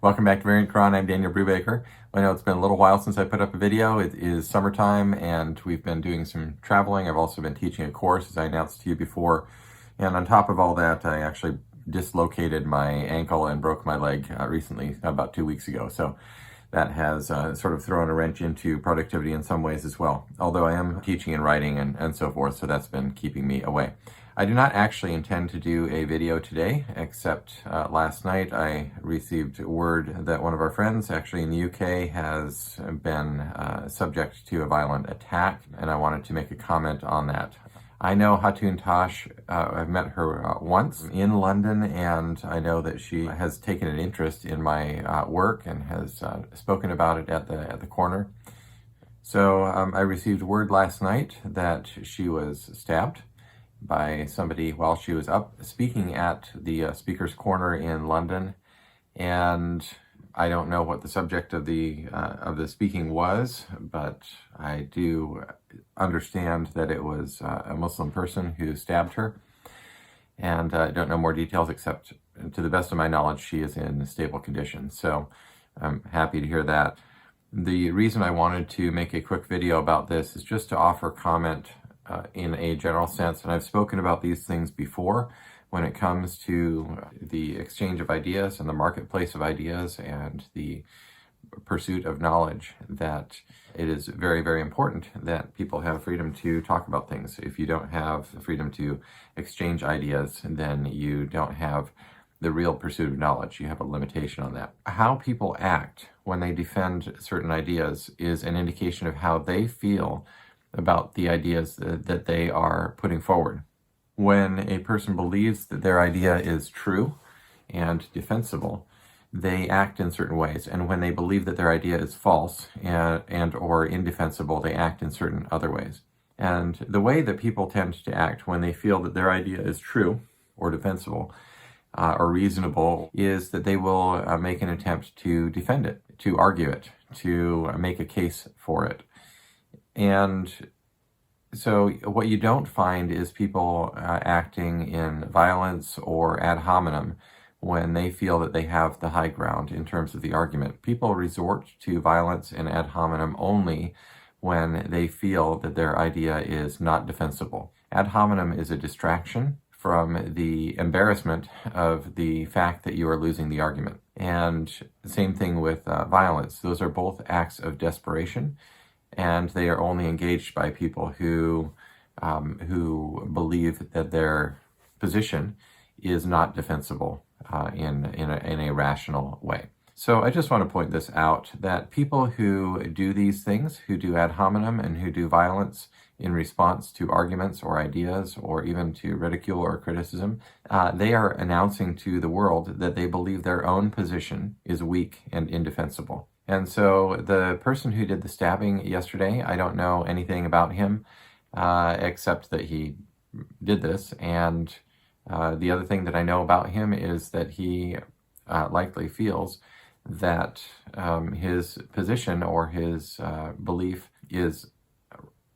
Welcome back to Variant Quran. I'm Daniel Brubaker. I know it's been a little while since I put up a video. It is summertime and we've been doing some traveling. I've also been teaching a course, as I announced to you before. And on top of all that, I actually dislocated my ankle and broke my leg recently, about 2 weeks ago. So that has sort of thrown a wrench into productivity in some ways as well. Although I am teaching and writing and so forth, so that's been keeping me away. I do not actually intend to do a video today, except last night I received word that one of our friends, actually in the UK, has been subject to a violent attack, and I wanted to make a comment on that. I know Hatun Tash. I've met her once in London, and I know that she has taken an interest in my work and has spoken about it at the corner. So I received word last night that she was stabbed by somebody while she was up speaking at the Speaker's Corner in London, and I don't know what the subject of the speaking was, but I do understand that it was a Muslim person who stabbed her, and I don't know more details except, to the best of my knowledge, she is in stable condition. So I'm happy to hear that. The reason I wanted to make a quick video about this is just to offer comment in a general sense, and I've spoken about these things before when it comes to the exchange of ideas and the marketplace of ideas and the pursuit of knowledge, that it is very, very important that people have freedom to talk about things. If you don't have the freedom to exchange ideas, then you don't have the real pursuit of knowledge. You have a limitation on that. How people act when they defend certain ideas is an indication of how they feel about the ideas that they are putting forward. When a person believes that their idea is true and defensible, they act in certain ways. And when they believe that their idea is false and or indefensible, they act in certain other ways. And the way that people tend to act when they feel that their idea is true or defensible or reasonable is that they will make an attempt to defend it, to argue it, to make a case for it. And so what you don't find is people acting in violence or ad hominem when they feel that they have the high ground in terms of the argument. People resort to violence and ad hominem only when they feel that their idea is not defensible. Ad hominem is a distraction from the embarrassment of the fact that you are losing the argument. And the same thing with violence. Those are both acts of desperation, and they are only engaged by people who believe that their position is not defensible in a rational way. So I just want to point this out, that people who do these things, who do ad hominem and who do violence in response to arguments or ideas or even to ridicule or criticism, they are announcing to the world that they believe their own position is weak and indefensible. And so the person who did the stabbing yesterday, I don't know anything about him except that he did this. And the other thing that I know about him is that he likely feels that his position or his belief is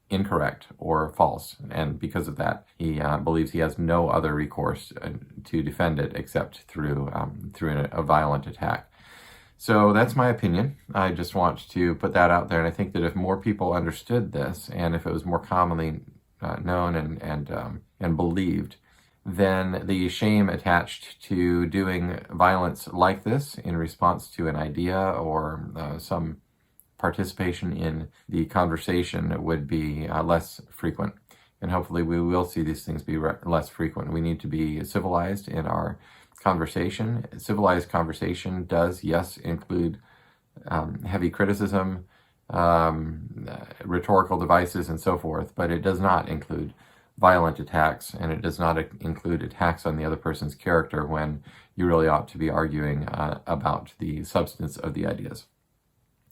incorrect or false. And because of that, he believes he has no other recourse to defend it except through a violent attack. So that's my opinion. I just want to put that out there, and I think that if more people understood this, and if it was more commonly known and believed, then the shame attached to doing violence like this in response to an idea or some participation in the conversation would be less frequent. And hopefully we will see these things be less frequent. We need to be civilized in our conversation. Civilized conversation does, yes, include heavy criticism, rhetorical devices, and so forth, but it does not include violent attacks, and it does not include attacks on the other person's character when you really ought to be arguing about the substance of the ideas.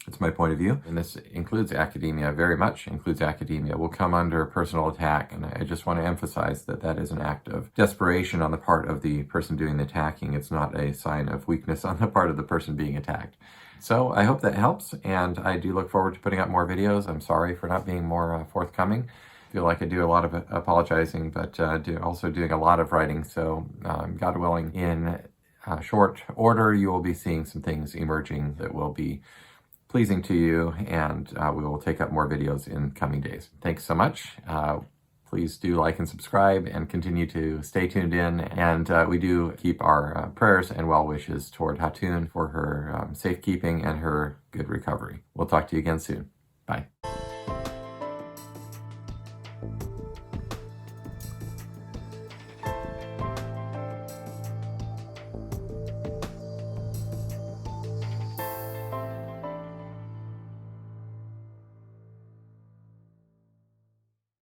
It's my point of view, and this includes academia, very much includes academia, will come under personal attack, and I just want to emphasize that that is an act of desperation on the part of the person doing the attacking. It's not a sign of weakness on the part of the person being attacked. So I hope that helps, and I do look forward to putting out more videos. I'm sorry for not being more forthcoming. I feel like I do a lot of apologizing, but also doing a lot of writing, so God willing, in short order, you will be seeing some things emerging that will be pleasing to you, and we will take up more videos in coming days. Thanks so much. Please do like and subscribe and continue to stay tuned in. And we do keep our prayers and well wishes toward Hatun for her safekeeping and her good recovery. We'll talk to you again soon. Bye.